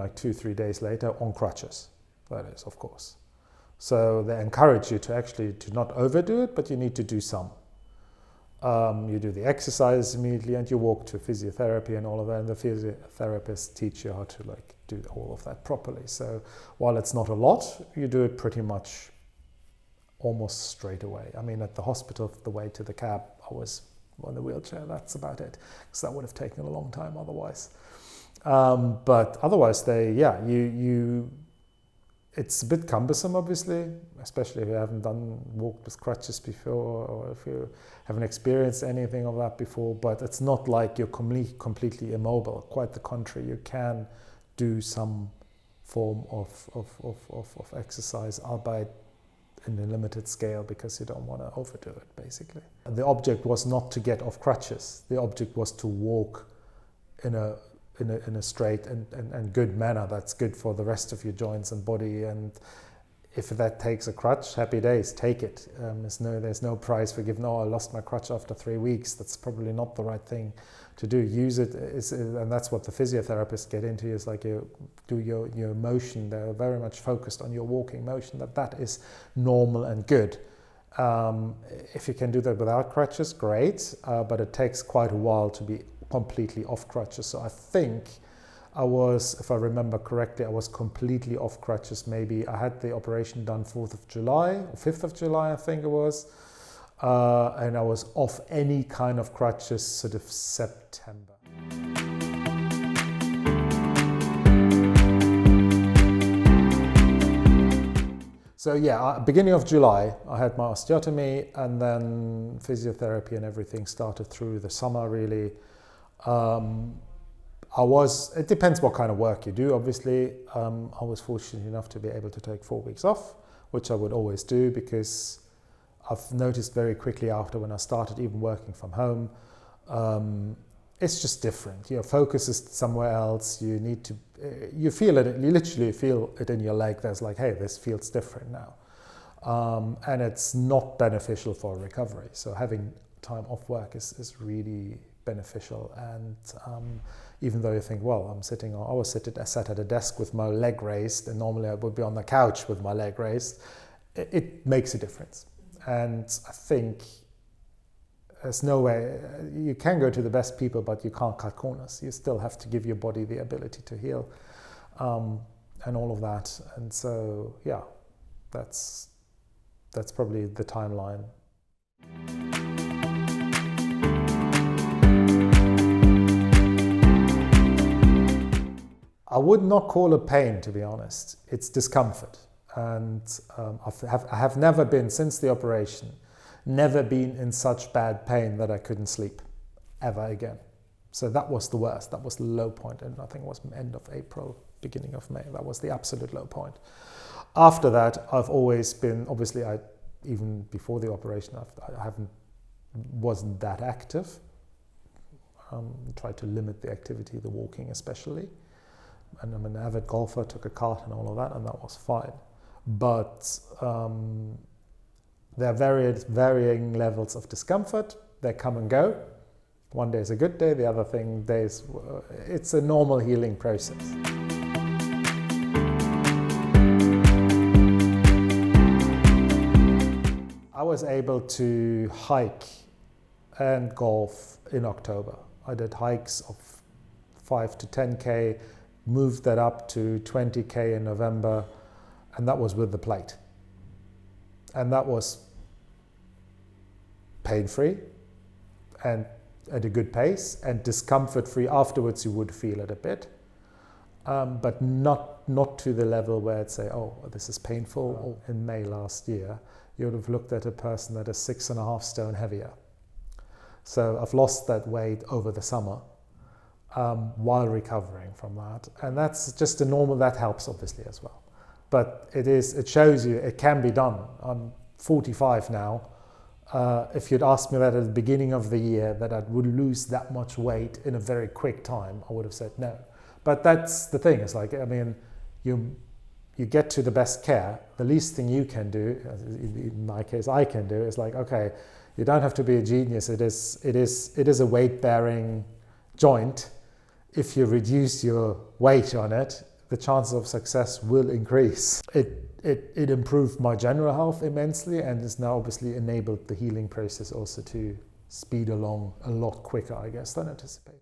like 2-3 days later on crutches, that is, of course. So they encourage you to not overdo it, but you need to do some. You do the exercise immediately and you walk to physiotherapy and all of that, and the physiotherapists teach you how to do all of that properly. So while it's not a lot, you do it pretty much almost straight away. I mean, at the hospital, the way to the cab, I was on the wheelchair, that's about it, because that would have taken a long time otherwise. But otherwise, it's a bit cumbersome, obviously, especially if you haven't walked with crutches before, or if you haven't experienced anything of that before. But it's not like you're completely immobile. Quite the contrary, you can do some form of exercise, albeit in a limited scale, because you don't want to overdo it, basically. The object was not to get off crutches. The object was to walk in a straight and good manner that's good for the rest of your joints and body. And if that takes a crutch, happy days, take it. There's no prize for giving, I lost my crutch after 3 weeks. That's probably not the right thing to do. Use it, and that's what the physiotherapists get into, is like you do your motion. They're very much focused on your walking motion, that is normal and good. If you can do that without crutches, great, but it takes quite a while to be completely off crutches. So I think I was, if I remember correctly, I was completely off crutches. Maybe I had the operation done 4th of July or 5th of July, I think it was. And I was off any kind of crutches sort of September. So beginning of July, I had my osteotomy, and then physiotherapy and everything started through the summer, really. It depends what kind of work you do, obviously. I was fortunate enough to be able to take 4 weeks off, which I would always do, because I've noticed very quickly after, when I started even working from home, it's just different. Your focus is somewhere else. You feel it, you literally feel it in your leg. There's like, hey, this feels different now. And it's not beneficial for recovery. So having time off work is really beneficial. And even though you think, well, I sat at a desk with my leg raised, and normally I would be on the couch with my leg raised, it makes a difference. And I think there's no way, you can go to the best people, but you can't cut corners. You still have to give your body the ability to heal, and all of that. And so, that's probably the timeline. I would not call it pain, to be honest. It's discomfort. And I have never been, since the operation, never been in such bad pain that I couldn't sleep ever again. So that was the worst. That was the low point. And I think it was end of April, beginning of May. That was the absolute low point. After that, I've always been, obviously, even before the operation, wasn't that active. Tried to limit the activity, the walking especially. And I'm an avid golfer, took a cart and all of that, and that was fine. But there are varying levels of discomfort. They come and go. One day is a good day, the other days, it's a normal healing process. I was able to hike and golf in October. I did hikes of 5 to 10K, moved that up to 20K in November, and that was with the plate. And that was pain-free and at a good pace, and discomfort-free. Afterwards you would feel it a bit, but not to the level where I'd say, oh, this is painful. In May last year, you would have looked at a person that is 6.5 stone heavier. So I've lost that weight over the summer, while recovering from that. And that's just a normal, that helps obviously as well. But it shows you it can be done. I'm 45 now. If you'd asked me that at the beginning of the year, that I would lose that much weight in a very quick time, I would have said no. But that's the thing, it's like, I mean, you get to the best care, the least thing you can do, in my case I can do, is like, okay, you don't have to be a genius, it is a weight-bearing joint. If you reduce your weight on it, the chances of success will increase. It improved my general health immensely, and has now obviously enabled the healing process also to speed along a lot quicker, I guess, than anticipated.